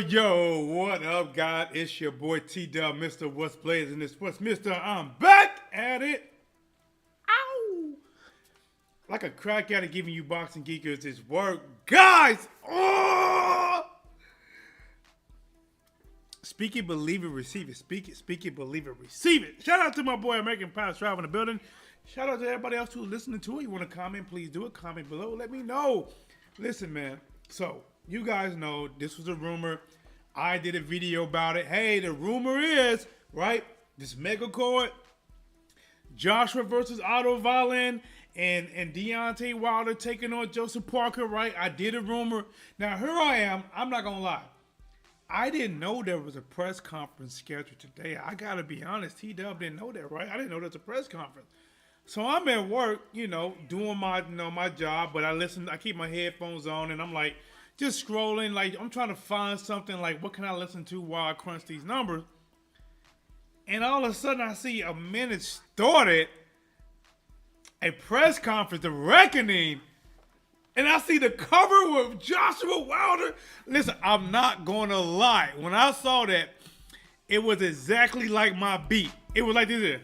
Yo, what up, God? It's your boy T-Dub, Mr. What's Blazing this What's Mr. I'm back at it. Ow! Like a crack addict giving you boxing geekers this work. Guys! Oh! Speak it, believe it, receive it. Speak it, believe it, receive it. Shout out to my boy American Past Travel in the building. Shout out to everybody else who's listening to it. You want to comment, please do it. Comment below. Let me know. Listen, man. So, you guys know this was a rumor. I did a video about it. Hey, the rumor is, right, this Megacord, Joshua versus Otto Wallin, and Deontay Wilder taking on Joseph Parker, right? I did a rumor. Now, here I am. I'm not going to lie. I didn't know there was a press conference scheduled today. I got to be honest. T-Dub didn't know that, right? I didn't know there was a press conference. So I'm at work, doing my job, but I keep my headphones on, and I'm like, just scrolling, like I'm trying to find something like what can I listen to while I crunch these numbers. And all of a sudden I see a minute started, a press conference, the reckoning, and I see the cover with Joshua Wilder. Listen, I'm not going to lie. When I saw that, it was exactly like my beat. It was like this here.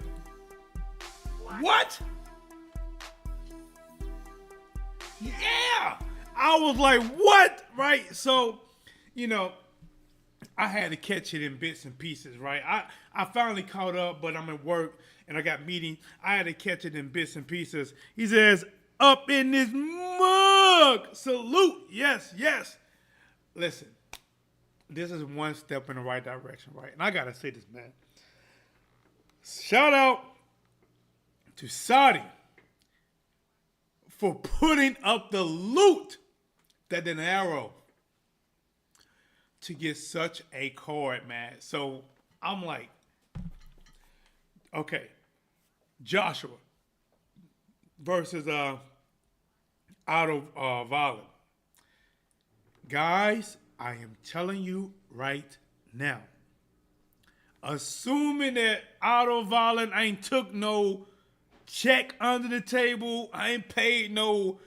What? Yeah! I was like, what? Right? So, I had to catch it in bits and pieces, right? I finally caught up, but I'm at work and I got meetings. I had to catch it in bits and pieces. He says, up in this mug. Salute. Yes. Listen, this is one step in the right direction, right? And I got to say this, man. Shout out to Saudi for putting up the loot that an arrow to get such a card, man. So I'm like, okay, Joshua versus Otto Wallin. Guys, I am telling you right now, assuming that Otto Wallin ain't took no check under the table. I ain't paid no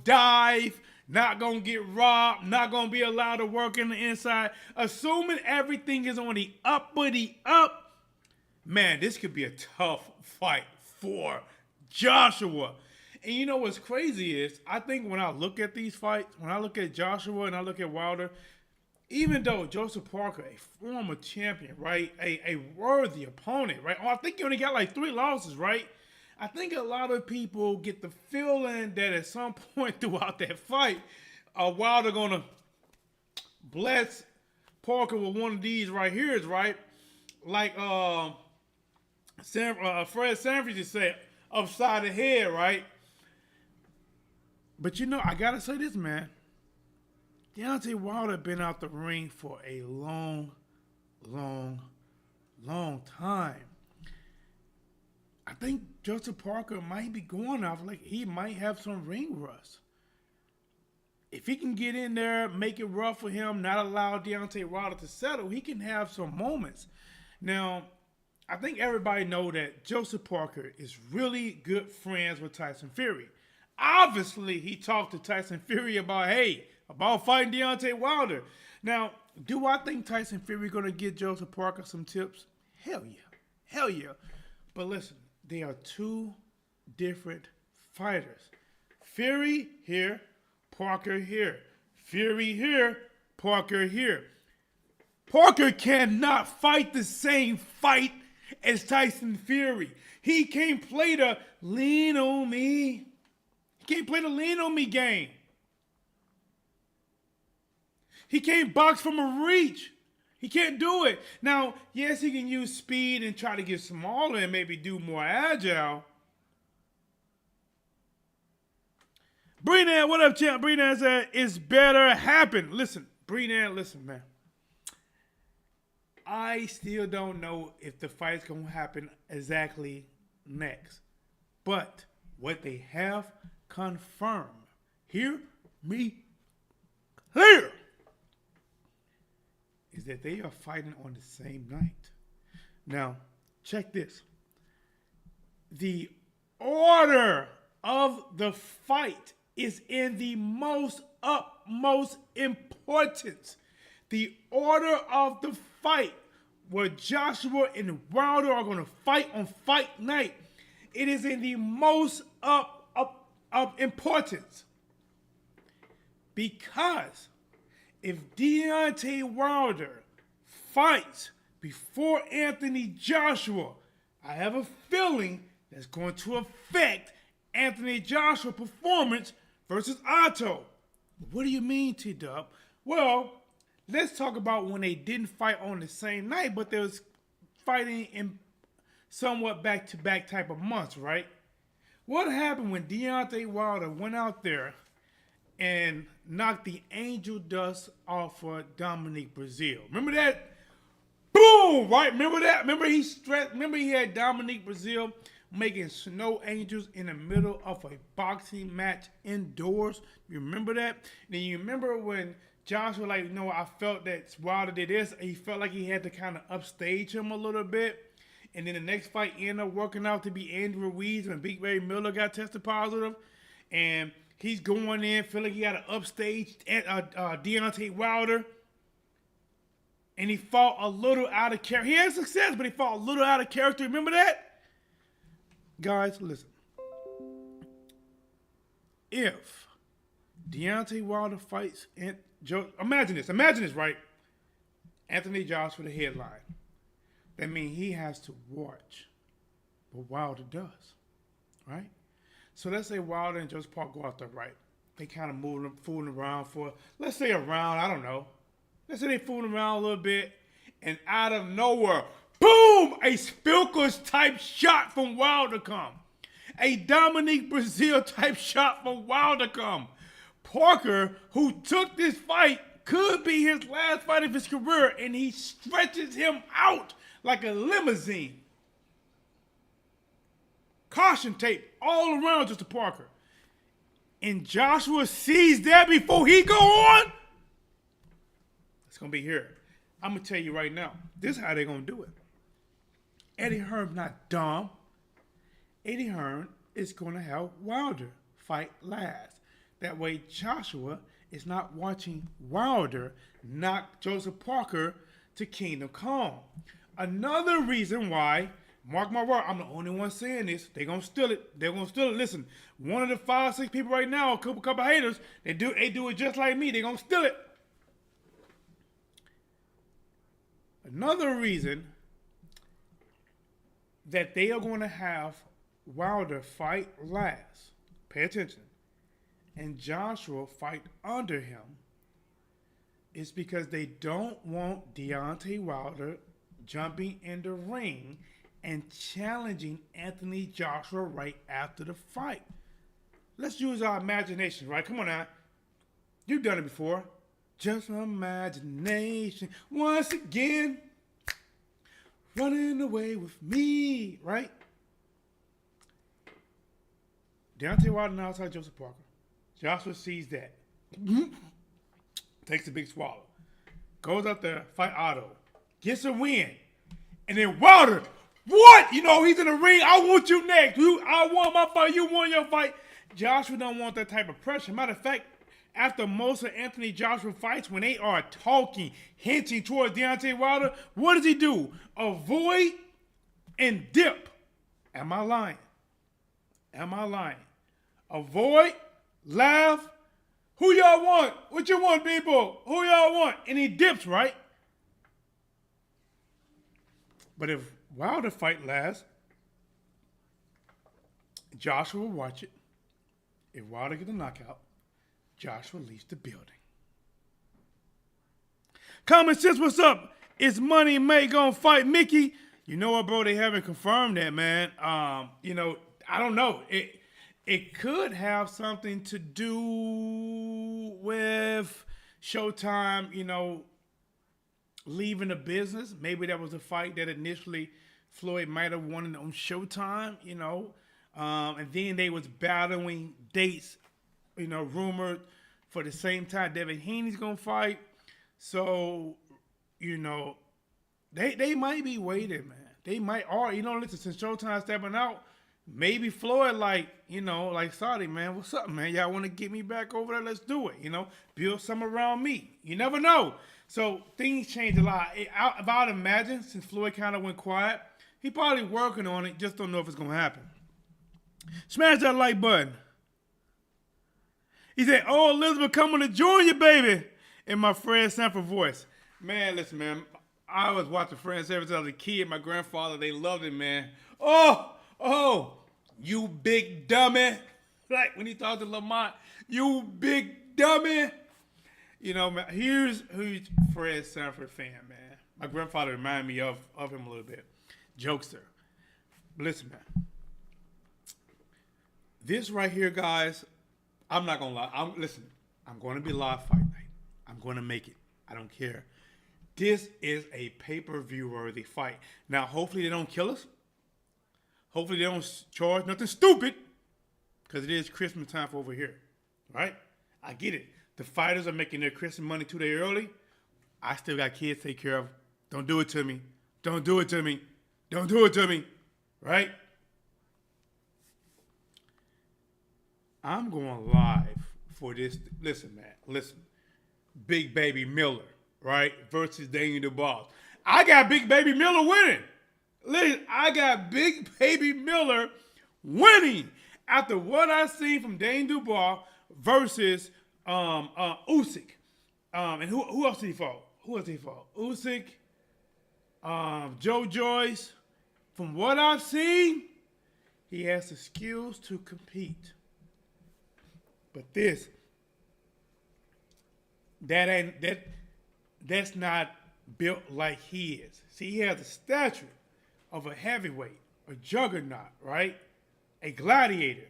dive. Not gonna get robbed. Not gonna be allowed to work in the inside. Assuming everything is on the uppity up, man, this could be a tough fight for Joshua. And you know what's crazy is, I think when I look at these fights, when I look at Joshua and I look at Wilder, even though Joseph Parker, a former champion, right, a worthy opponent, right? Oh, I think he only got like 3 losses, right? I think a lot of people get the feeling that at some point throughout that fight, Wilder gonna bless Parker with one of these right here, right? Like Fred Sanford just said, upside the head, right? But you know, I gotta say this, man. Deontay Wilder been out the ring for a long time. I think Joseph Parker might be going off like he might have some ring rust. If he can get in there, make it rough for him, not allow Deontay Wilder to settle, he can have some moments. Now, I think everybody know that Joseph Parker is really good friends with Tyson Fury. Obviously, he talked to Tyson Fury about fighting Deontay Wilder. Now, do I think Tyson Fury going to get Joseph Parker some tips? Hell yeah. But listen, they are 2 different fighters. Fury here, Parker here. Fury here, Parker here. Parker cannot fight the same fight as Tyson Fury. He can't play the lean on me. He can't play the lean on me game. He can't box from a reach. He can't do it. Now, yes, he can use speed and try to get smaller and maybe do more agile. Breenan, what up, champ? Breenan said, it's better happen. Listen, Breenan, listen, man. I still don't know if the fight's going to happen exactly next. But what they have confirmed, hear me clear, is that they are fighting on the same night. Now, check this. The order of the fight is in the utmost importance. The order of the fight where Joshua and Wilder are going to fight on fight night, it is in the most of importance. Because if Deontay Wilder fights before Anthony Joshua, I have a feeling that's going to affect Anthony Joshua's performance versus Otto. What do you mean, T-Dub? Well, let's talk about when they didn't fight on the same night, but they was fighting in somewhat back-to-back type of months, right? What happened when Deontay Wilder went out there and knocked the angel dust off of Dominique Brazil? Remember that? Boom! Right? Remember that? Remember he had Dominique Brazil making snow angels in the middle of a boxing match indoors? You remember that? Then you remember when Joshua, I felt that Wilder did this. He felt like he had to kind of upstage him a little bit. And then the next fight ended up working out to be Andrew Ruiz when Big Ray Miller got tested positive. And he's going in, feeling like he got to upstage Deontay Wilder. And he fought a little out of character. He had success, but he fought a little out of character. Remember that? Guys, listen. If Deontay Wilder fights, imagine this, right? Anthony Joshua, the headline. That means he has to watch what Wilder does, right? So let's say Wilder and Joseph Park go out there, right? They kind of fooling around for, let's say a round, I don't know. Let's say they fooling around a little bit, and out of nowhere, boom, a Spilkers type shot from Wilder come. A Dominique Brazil type shot from Wilder come. Parker, who took this fight, could be his last fight of his career, and he stretches him out like a limousine. Caution tape all around Joseph Parker. And Joshua sees that before he go on. It's going to be here. I'm going to tell you right now. This is how they're going to do it. Eddie Hearn's not dumb. Eddie Hearn is going to have Wilder fight last. That way, Joshua is not watching Wilder knock Joseph Parker to Kingdom Come. Another reason why, mark my word, I'm the only one saying this. They're gonna steal it. They're gonna steal it. Listen, one of the 5-6 people right now, a couple haters, they do it just like me. They're gonna steal it. Another reason that they are going to have Wilder fight last, pay attention, and Joshua fight under him, is because they don't want Deontay Wilder jumping in the ring and challenging Anthony Joshua right after the fight. Let's use our imagination, right? Come on now. You've done it before. Just imagination. Once again, running away with me, right? Deontay Wilder now outside Joseph Parker. Joshua sees that. Takes a big swallow. Goes out there, fight Otto. Gets a win. And then Wilder, what? You know, he's in the ring. I want you next. I won my fight. You won your fight. Joshua don't want that type of pressure. Matter of fact, after most of Anthony Joshua fights, when they are talking, hinting towards Deontay Wilder, what does he do? Avoid and dip. Am I lying? Am I lying? Avoid, laugh. Who y'all want? What you want, people? Who y'all want? And he dips, right? But if Wilder fight lasts, Joshua will watch it. If Wilder get a knockout, Joshua leaves the building. Common sense, what's up? Is Money May gonna fight Mickey? You know what, bro? They haven't confirmed that, man. You know, I don't know. It could have something to do with Showtime, you know, leaving the business. Maybe that was a fight that initially Floyd might have wanted on Showtime, you know. And then they was battling dates, you know, rumored for the same time Devin Haney's gonna fight. So, you know, they might be waiting, man. They might, or, you know, listen, since Showtime stepping out, maybe Floyd, like, you know, like Saudi, man, what's up, man? Y'all want to get me back over there? Let's do it, you know? Build some around me. You never know. So things change a lot. If I'd imagine, since Floyd kind of went quiet, he probably working on it, just don't know if it's going to happen. Smash that like button. He said, oh, Elizabeth, coming to join you, baby, in my Fred Sanford voice. Man, listen, man, I was watching Fred Sanford as a kid. My grandfather, they loved it, man. Oh, you big dummy. Like when he talked to Lamont, you big dummy. You know, man, here's who's Fred Sanford fan, man. My grandfather reminded me of him a little bit. Jokester. Listen, man. This right here, guys, I'm not going to lie. I'm going to be live fight night. I'm going to make it. I don't care. This is a pay-per-view worthy fight. Now, hopefully they don't kill us. Hopefully they don't charge nothing stupid, because it is Christmas time for over here, right? I get it. The fighters are making their Christmas money 2 days early. I still got kids to take care of. Don't do it to me. Don't do it to me. Don't do it to me, right? I'm going live for this. Listen, man. Listen. Big Baby Miller, right, versus Daniel Dubois. I got Big Baby Miller winning. Listen, I got Big Baby Miller winning after what I seen from Dane Dubois versus Usyk. And who else did he fought? Usyk, Joe Joyce. From what I've seen, he has the skills to compete. But that's not built like he is. See, he has the stature of a heavyweight, a juggernaut, right? A gladiator.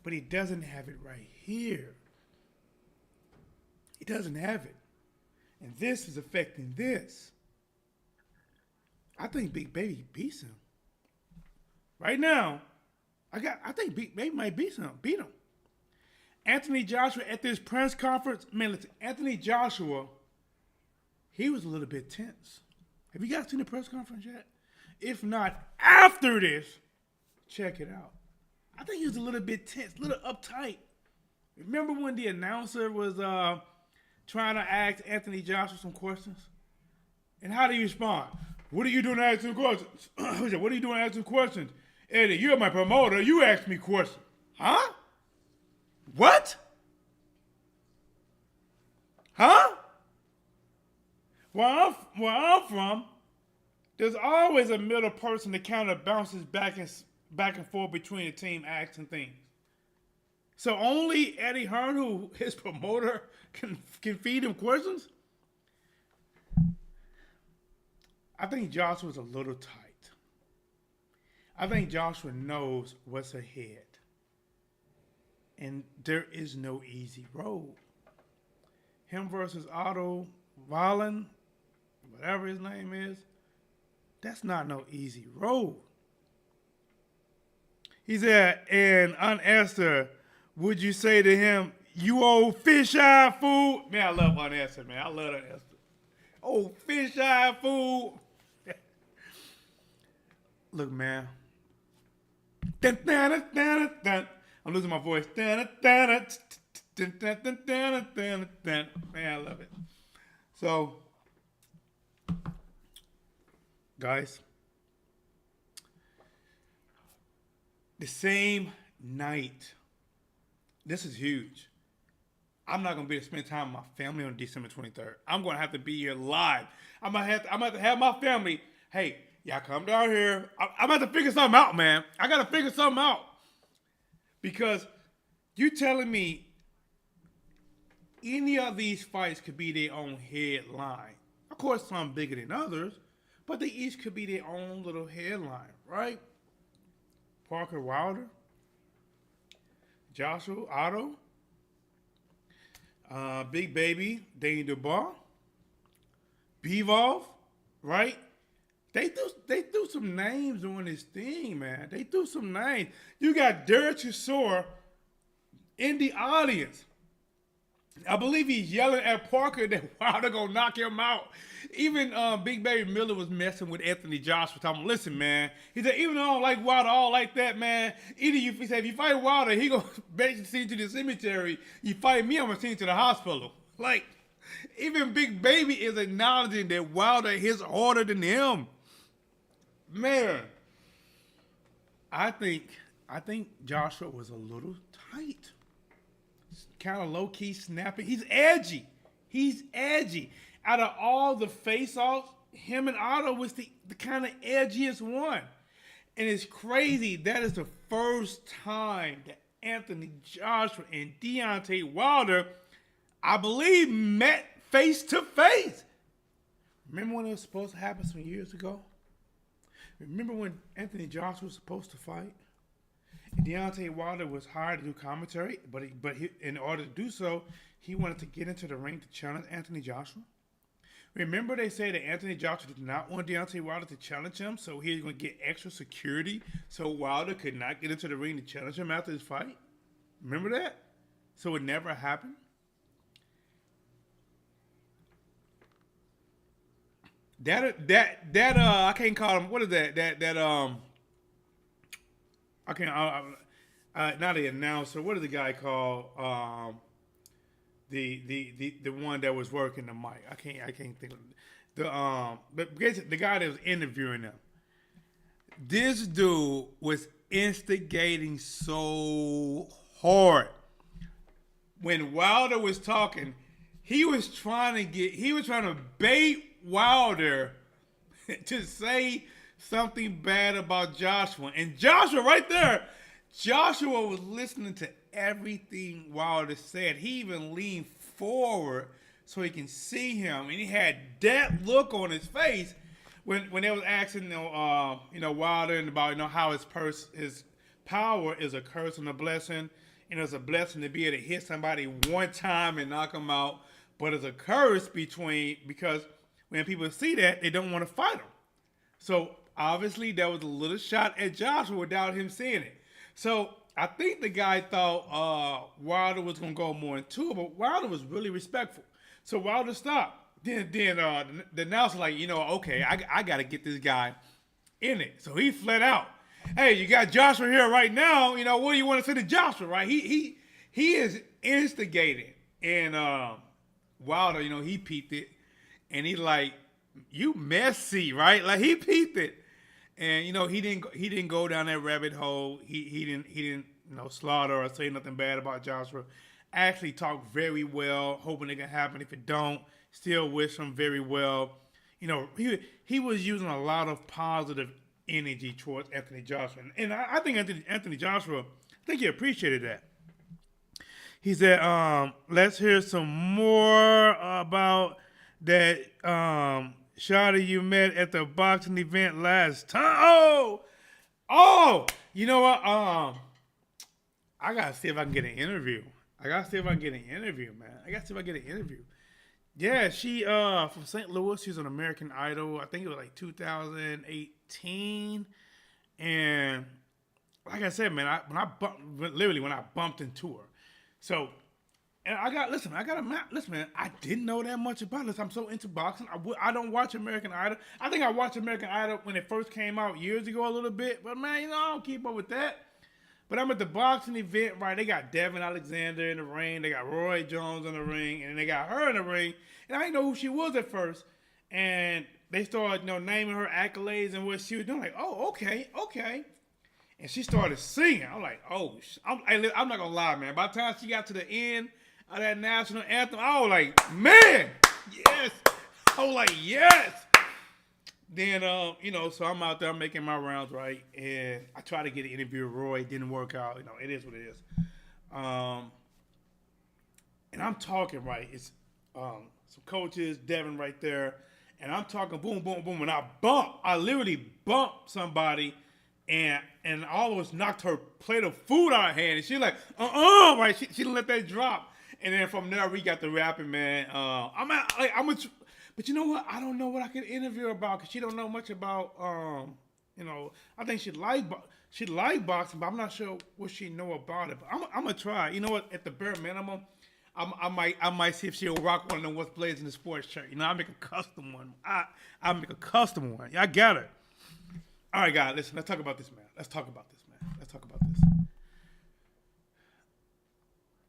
But he doesn't have it right here. He doesn't have it. And this is affecting this. I think Big Baby beats him. Right now, I think Big Baby might beat him. Anthony Joshua at this press conference, man, listen, Anthony Joshua, he was a little bit tense. Have you guys seen the press conference yet? If not, after this, check it out. I think he was a little bit tense, a little uptight. Remember when the announcer was trying to ask Anthony Joshua some questions? And how did he respond? What are you doing asking questions? He said, what are you doing asking questions? Eddie, you're my promoter. You ask me questions. Huh? What? Huh? Where I'm from, there's always a middle person that kind of bounces back and forth between the team asking things. So only Eddie Hearn, who his promoter, can feed him questions? I think Joshua's a little tight. I think Joshua knows what's ahead. And there is no easy road. Him versus Otto, Wallin, whatever his name is, that's not no easy road. He said, and Aunt Esther, would you say to him, you old fish-eye fool? Man, I love Aunt Esther, man. I love Aunt Esther. Old fish-eye fool. Look, man. Dun, dun, dun, dun, dun. I'm losing my voice. Dun, dun, dun, dun, dun, dun, dun, dun, dun. Man, I love it. So, guys, the same night, this is huge. I'm not going to be able to spend time with my family on December 23rd. I'm going to have to be here live. I'm going to have my family, hey, y'all come down here. I'm about to figure something out, man. I got to figure something out. Because you telling me any of these fights could be their own headline. Of course, some bigger than others, but they each could be their own little headline, right? Parker Wilder, Joshua Otto, Big Baby, Dane Dubois, Bivol, right? They threw some names on this thing, man. They threw some names. You got Derek Chisora in the audience. I believe he's yelling at Parker that Wilder gonna knock him out. Even Big Baby Miller was messing with Anthony Joshua, talking, listen, man. He said, even though I don't like Wilder all like that, man, he said, if you fight Wilder, he gonna basically send you to the cemetery. You fight me, I'm gonna send you to the hospital. Like, even Big Baby is acknowledging that Wilder is harder than him. Man, I think Joshua was a little tight. Kind of low-key snapping. He's edgy. Out of all the face-offs, him and Otto was the kind of edgiest one. And it's crazy. That is the first time that Anthony Joshua and Deontay Wilder, I believe, met face-to-face. Remember when it was supposed to happen some years ago? Remember when Anthony Joshua was supposed to fight? And Deontay Wilder was hired to do commentary, but in order to do so, he wanted to get into the ring to challenge Anthony Joshua. Remember they said that Anthony Joshua did not want Deontay Wilder to challenge him, so he was going to get extra security so Wilder could not get into the ring to challenge him after his fight? Remember that? So it never happened? I can't call him, what is that? I can't, not the announcer, what is the guy called? The one that was working the mic. I can't think of the guy that was interviewing them. This dude was instigating so hard. When Wilder was talking, he was trying to bait Wilder to say something bad about Joshua. And Joshua right there, Joshua was listening to everything Wilder said. He even leaned forward so he can see him. And he had that look on his face when they was asking Wilder about how his power is a curse and a blessing. And it's a blessing to be able to hit somebody one time and knock them out. But it's a curse because when people see that, they don't want to fight him. So obviously that was a little shot at Joshua without him seeing it. So I think the guy thought Wilder was going to go more into it, but Wilder was really respectful. So Wilder stopped. Then the announcer okay, I got to get this guy in it. So he fled out. Hey, you got Joshua here right now. You know, what do you want to say to Joshua, right? He is instigating. And Wilder, you know, he peeped it. And he like, you messy, right? Like he peeped it. And you know, he didn't go down that rabbit hole. He didn't slaughter or say nothing bad about Joshua. Actually talked very well, hoping it can happen. If it don't, still wish him very well. You know, he was using a lot of positive energy towards Anthony Joshua. And I think Anthony Joshua, I think he appreciated that. He said, let's hear some more about that shawty you met at the boxing event last time. Oh, you know what? I gotta see if I can get an interview. Man. I gotta see if I get an interview. Yeah, she from St. Louis. She's on American Idol. I think it was like 2018. And like I said, man, when I bumped into her. So, and listen, man, I didn't know that much about this. I'm so into boxing. I don't watch American Idol. I think I watched American Idol when it first came out years ago a little bit. But man, you know, I don't keep up with that. But I'm at the boxing event, right? They got Devin Alexander in the ring. They got Roy Jones in the ring. And then they got her in the ring. And I didn't know who she was at first. And they started, naming her accolades and what she was doing. Like, oh, okay. And she started singing. I'm like, oh, I'm not going to lie, man. By the time she got to the end of that national anthem, I was like, man, yes. I was like, yes. Then, so I'm out there making my rounds, right? And I tried to get an interview with Roy. It didn't work out. You know, it is what it is. And I'm talking, right? It's some coaches, Devin right there. And I'm talking boom, boom, boom. And I literally bumped somebody and almost knocked her plate of food out of her hand. And she's like, right? She didn't let that drop. And then from there, we got the rapping, man. But you know what? I don't know what I could interview her about because she don't know much about, I think she'd like boxing, but I'm not sure what she know about it. But I'm going to try. You know what? At the bare minimum, I might see if she'll rock one of them Whatsblazing the sports shirt. You know, I make a custom one. I make a custom one. I got it. All right, guys, listen. Let's talk about this, man.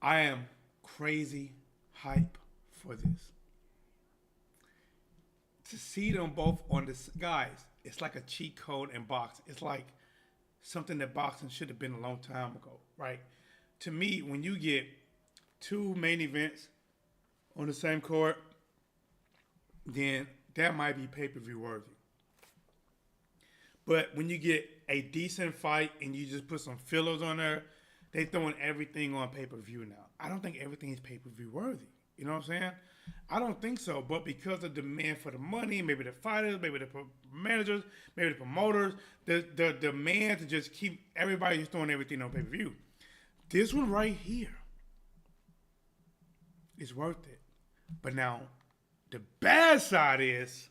I am crazy hype for this. To see them both on this, guys, it's like a cheat code in boxing. It's like something that boxing should have been a long time ago, right? To me, when you get two main events on the same court, then that might be pay-per-view worthy. But when you get a decent fight and you just put some fillers on there, they throwing everything on pay-per-view now. I don't think everything is pay-per-view worthy. You know what I'm saying? I don't think so. But because of demand for the money, maybe the fighters, maybe the managers, maybe the promoters, the demand to just keep everybody just throwing everything on pay-per-view. This one right here is worth it. But now, the bad side is,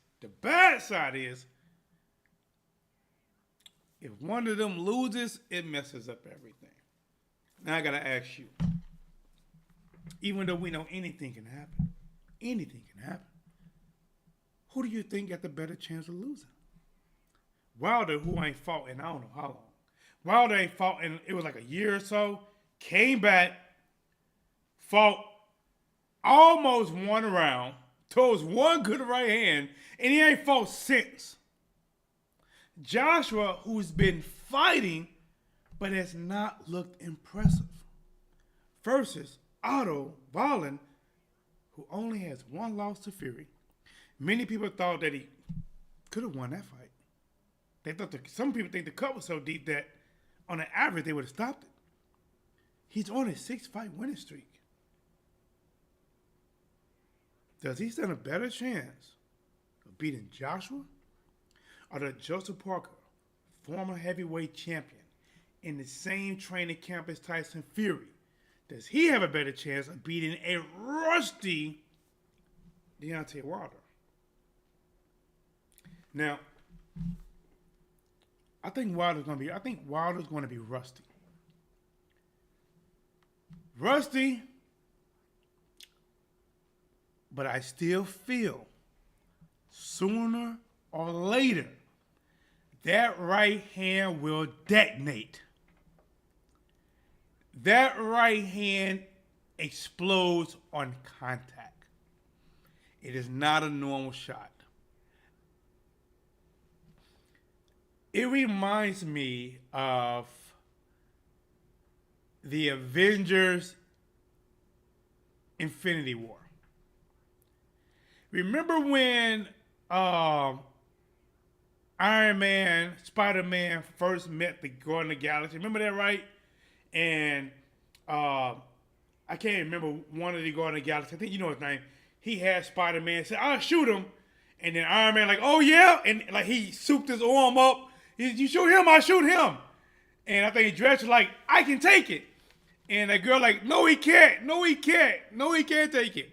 if one of them loses, it messes up everything. Now I gotta ask you, even though we know anything can happen, who do you think got the better chance of losing? Wilder, who ain't fought in I don't know how long. Wilder ain't fought in, it was like a year or so, came back, fought almost one round, throws one good right hand, and he ain't fought since. Joshua, who's been fighting, but has not looked impressive, versus Otto, Wallin, who only has one loss to Fury. Many people thought that he could have won that fight. They thought some people think the cut was so deep that on an average they would have stopped it. He's on a 6-fight winning streak. Does he stand a better chance of beating Joshua? Or does Joseph Parker, former heavyweight champion, in the same training camp as Tyson Fury, does he have a better chance of beating a rusty Deontay Wilder? Now, I think Wilder's going to be rusty. Rusty, but I still feel sooner or later that right hand will detonate. That right hand explodes on contact. It is not a normal shot. It reminds me of the Avengers Infinity War. Remember when Iron Man, Spider-Man first met the Guardian of the Galaxy? Remember that, right? And I can't remember one of the Guardian of the Galaxy. I think you know his name. He had Spider-Man say, "I'll shoot him," and then Iron Man like, "Oh yeah," and like he souped his arm up. You shoot him, I shoot him. And I think Dredge was like, "I can take it," and that girl like, "No, he can't. No, he can't. No, he can't take it."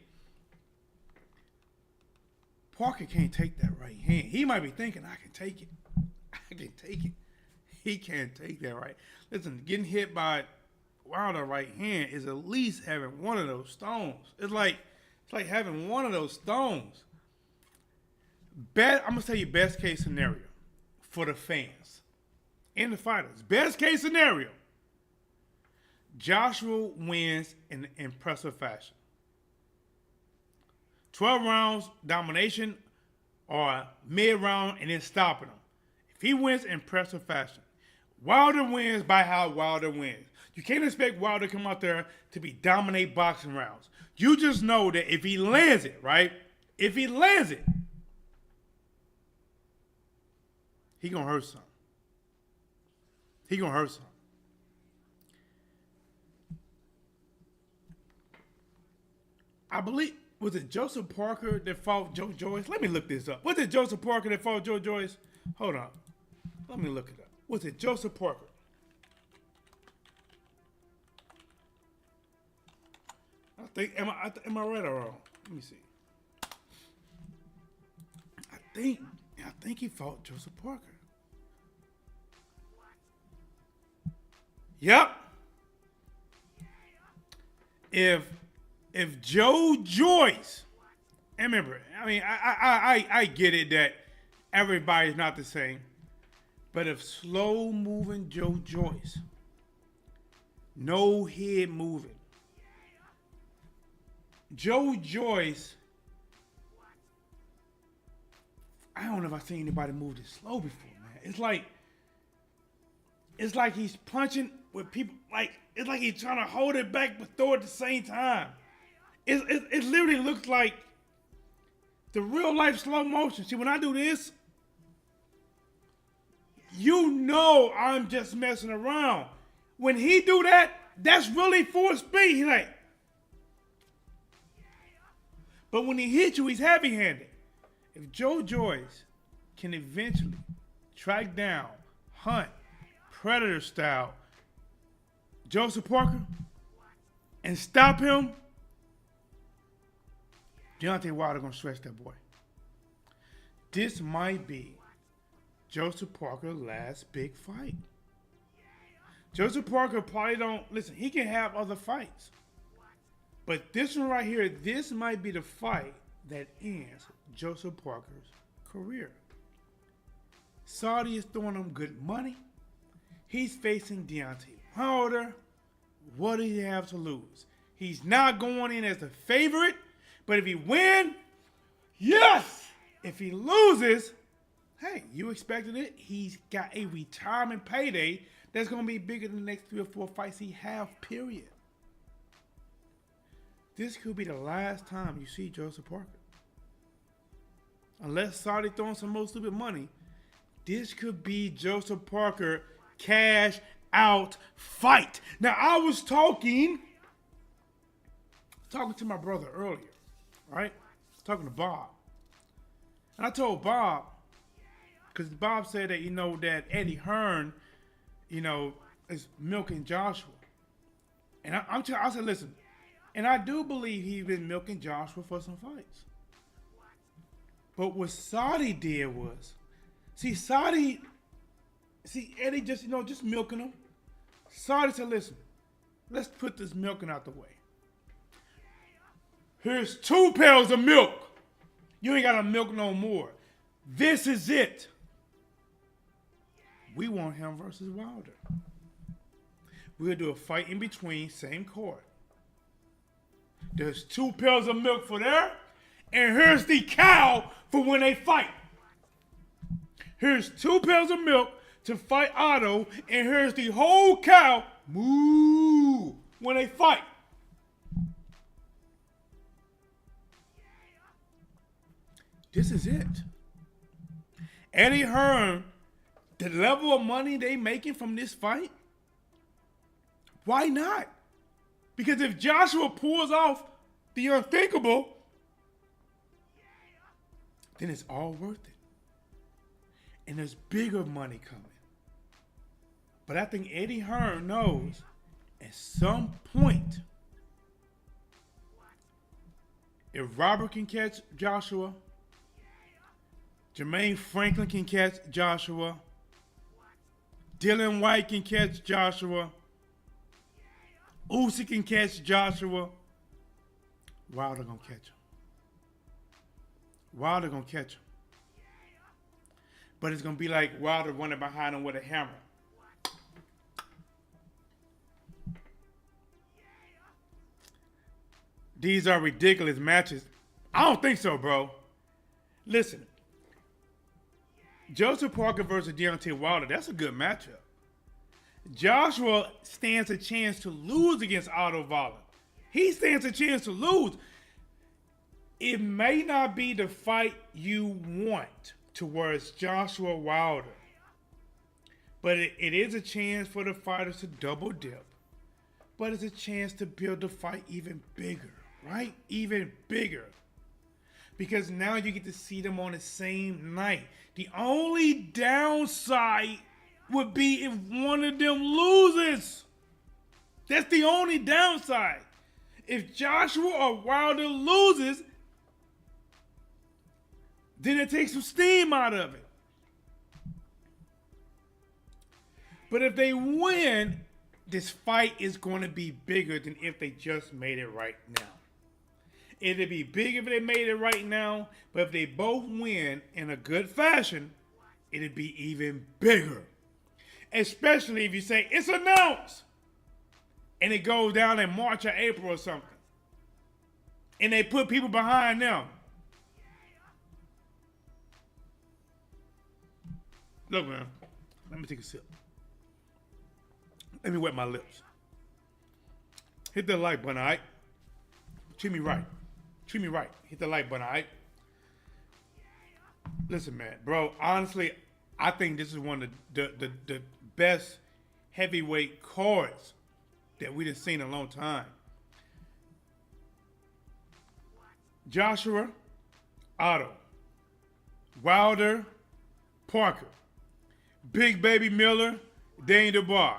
Parker can't take that right hand. He might be thinking, "I can take it. I can take it." He can't take that right. Listen, getting hit by Wilder right hand is at least having one of those stones. It's like having one of those stones. I'm gonna tell you best case scenario for the fans and the fighters. Best case scenario: Joshua wins in impressive fashion. 12 rounds domination or mid-round and then stopping him. If he wins in impressive fashion, Wilder wins by how Wilder wins. You can't expect Wilder to come out there to be dominate boxing rounds. You just know that if he lands it, right? If he lands it, he gonna hurt something. He gonna hurt something. I believe, was it Joseph Parker that fought Joe Joyce? Let me look this up. Was it Joseph Parker that fought Joe Joyce? Hold on. Let me look it up. Was it Joseph Parker? I think, am I right or wrong? Let me see. I think he fought Joseph Parker. Yep. If Joe Joyce, and remember, I mean, I get it that everybody's not the same, but if slow moving Joe Joyce, no head moving, Joe Joyce, I don't know if I've seen anybody move this slow before, man. It's like he's punching with people, like, it's like he's trying to hold it back but throw it at the same time. It literally looks like the real life slow motion. See, when I do this, you know I'm just messing around. When he do that, that's really full speed. He's like, but when he hits you, he's heavy-handed. If Joe Joyce can eventually track down, hunt, predator style, Joseph Parker, and stop him, Deontay Wilder gonna stretch that boy. This might be Joseph Parker's last big fight. Joseph Parker probably don't, listen, he can have other fights. But this one right here, this might be the fight that ends Joseph Parker's career. Saudi is throwing him good money. He's facing Deontay Wilder. What does he have to lose? He's not going in as the favorite, but if he wins, yes! If he loses, hey, you expected it. He's got a retirement payday that's going to be bigger than the next 3 or 4 fights he have, period. This could be the last time you see Joseph Parker. Unless Saudi throwing some more stupid money, this could be Joseph Parker cash out fight. Now, I was talking to my brother earlier, right? Talking to Bob. And I told Bob, because Bob said that, that Eddie Hearn, is milking Joshua. And I said, listen, and I do believe he's been milking Joshua for some fights. But what Saudi did was, Eddie just milking him. Saudi said, listen, let's put this milking out the way. Here's 2 pails of milk. You ain't got to milk no more. This is it. We want him versus Wilder. We'll do a fight in between, same card. There's 2 pails of milk for there, and here's the cow for when they fight. Here's 2 pails of milk to fight Otto, and here's the whole cow, moo, when they fight. This is it. Eddie Hearn, the level of money they making from this fight, why not? Because if Joshua pulls off the unthinkable, then it's all worth it. And there's bigger money coming. But I think Eddie Hearn knows at some point, if Robert can catch Joshua, Jermaine Franklin can catch Joshua, Dylan White can catch Joshua, Usyk can catch Joshua, Wilder gonna catch him. Wilder gonna catch him. But it's gonna be like Wilder running behind him with a hammer. These are ridiculous matches. I don't think so, bro. Listen. Joseph Parker versus Deontay Wilder, that's a good matchup. Joshua stands a chance to lose against Otto Wallin. He stands a chance to lose. It may not be the fight you want towards Joshua Wilder, but it is a chance for the fighters to double dip. But it's a chance to build the fight even bigger, right? Even bigger. Because now you get to see them on the same night. The only downside would be if one of them loses. That's the only downside. If Joshua or Wilder loses, then it takes some steam out of it. But if they win, this fight is going to be bigger than if they just made it right now. It'd be big if they made it right now, but if they both win in a good fashion, it'd be even bigger. Especially if you say, it's announced, and it goes down in March or April or something. And they put people behind them. Look, man, let me take a sip. Let me wet my lips. Hit the like button, all right? Treat me right. Treat me right. Hit the like button, all right? Listen, man, bro, honestly, I think this is one of the best heavyweight cards that we've seen in a long time. Joshua, Otto, Wilder, Parker, Big Baby Miller, Dane DeBar.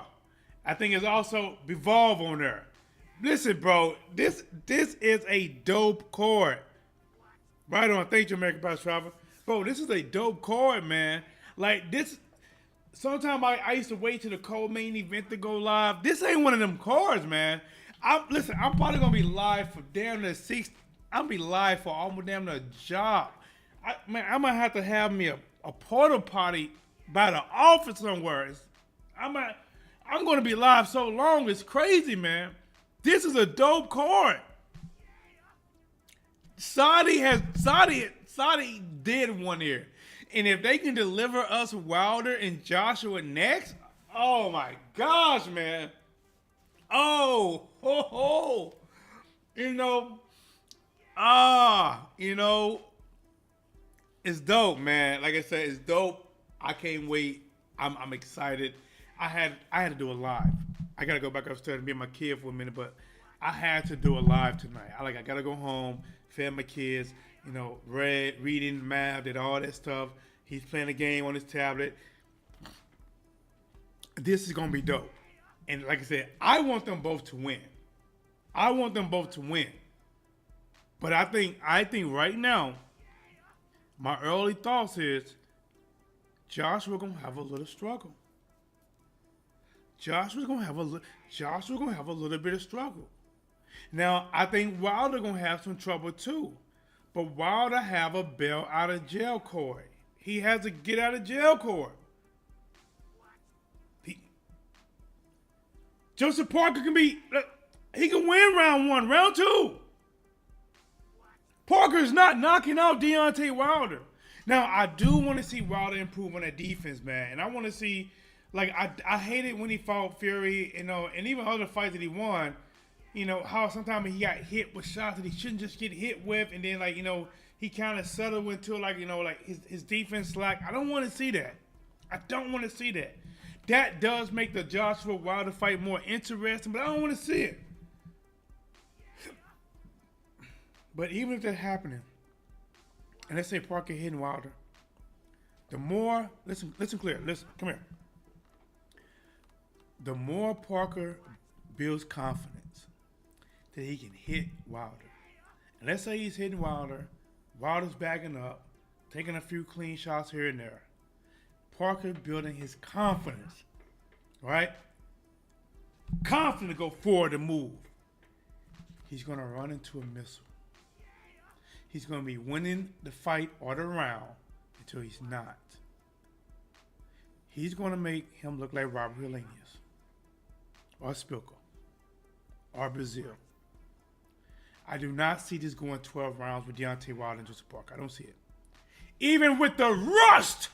I think it's also Bivol on there. Listen, bro, this is a dope card. Right on. Thank you, American Past Travel. Bro, this is a dope card, man. Like, this, sometimes I used to wait till the co-main event to go live. This ain't one of them cards, man. Listen, I'm probably going to be live for damn near 6. I'm going to be live for almost damn near a job. I'm going to have me a porta potty by the office somewhere. I'm going to be live so long, it's crazy, man. This is a dope card. Saudi did one here. And if they can deliver us Wilder and Joshua next, oh my gosh, man. Oh, ho, ho. It's dope, man. Like I said, it's dope. I can't wait. I'm excited. I had to do a live. I gotta go back upstairs and be with my kid for a minute, but I had to do a live tonight. I gotta go home, feed my kids, reading, math, did all that stuff. He's playing a game on his tablet. This is gonna be dope. And like I said, I want them both to win. But I think right now, my early thoughts is Joshua gonna have a little struggle. Joshua's gonna have a little bit of struggle. Now, I think Wilder gonna have some trouble too. But Wilder have a bail out of jail card. He has a get out of jail card. Joseph Parker can be, he can win round 1, round 2. Parker's not knocking out Deontay Wilder. Now, I do want to see Wilder improve on that defense, man. And I want to see, like, I hated when he fought Fury, you know, and even other fights that he won, you know, how sometimes he got hit with shots that he shouldn't just get hit with. And then, like, you know, he kind of settled into, like, you know, like his defense slack. I don't want to see that. I don't want to see that. That does make the Joshua Wilder fight more interesting, but I don't want to see it. But even if that's happening, and let's say Parker hitting Wilder, the more, listen clear, listen, come here. The more Parker builds confidence that he can hit Wilder. And let's say he's hitting Wilder, Wilder's backing up, taking a few clean shots here and there. Parker building his confidence, right? Confident to go forward and move. He's going to run into a missile. He's going to be winning the fight or the round until he's not. He's going to make him look like Robert Helenius or Spilko or Brazil. I do not see this going 12 rounds with Deontay Wilder and Joseph Parker. I don't see it. Even with the rust,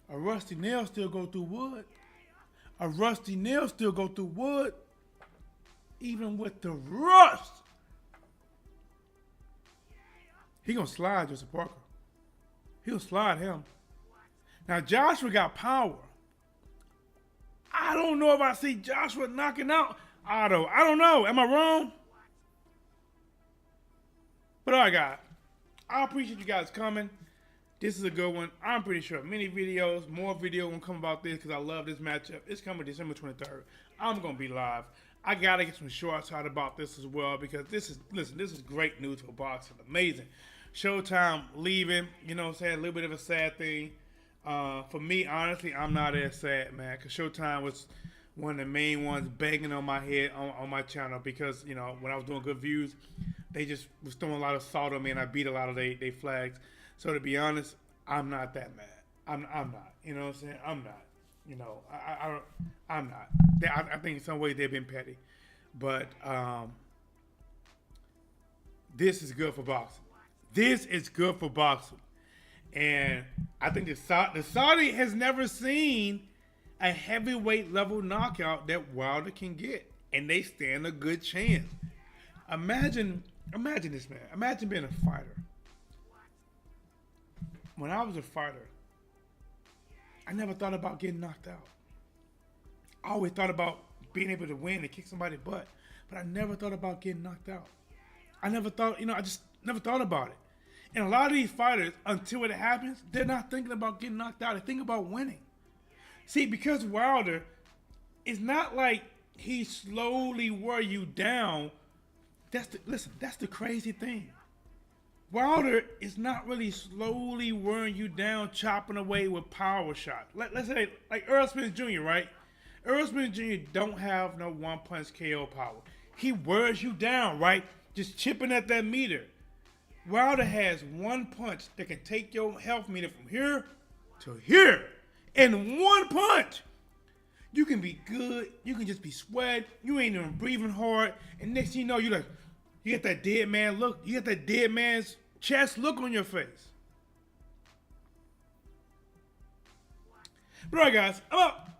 a rusty nail still go through wood. A rusty nail still go through wood. Even with the rust. He gonna slide Joseph Parker. He'll slide him. Now Joshua got power. I don't know if I see Joshua knocking out Otto. I don't know. Am I wrong? But all right, guys. I appreciate you guys coming. This is a good one. I'm pretty sure many videos, more video will come about this because I love this matchup. It's coming December 23rd. I'm gonna be live. I gotta get some shorts out about this as well because this is great news for boxing. Amazing. Showtime leaving, you know what I'm saying? A little bit of a sad thing. For me, honestly, I'm not as sad, man, because Showtime was one of the main ones banging on my head on my channel because, you know, when I was doing good views, they just was throwing a lot of salt on me and I beat a lot of they flags. So to be honest, I'm not that mad. I'm not. You know what I'm saying? I'm not. You know, I'm not. I think in some ways they've been petty. But this is good for boxing. This is good for boxing. And I think the Saudi has never seen a heavyweight level knockout that Wilder can get. And they stand a good chance. Imagine this, man. Imagine being a fighter. When I was a fighter, I never thought about getting knocked out. I always thought about being able to win and kick somebody's butt. But I never thought about getting knocked out. I never thought, I just never thought about it. And a lot of these fighters, until it happens, they're not thinking about getting knocked out. They think about winning. See, because Wilder, it's not like he slowly wore you down. That's the crazy thing. Wilder is not really slowly wearing you down, chopping away with power shots. Let's say, like Earl Smith Jr., right? Earl Smith Jr. don't have no one-punch KO power. He wears you down, right? Just chipping at that meter. Wilder has one punch that can take your health meter from here to here. In one punch. You can be good. You can just be sweating. You ain't even breathing hard. And next thing you know, you get that dead man look. You get that dead man's chest look on your face. But all right, guys, I'm up.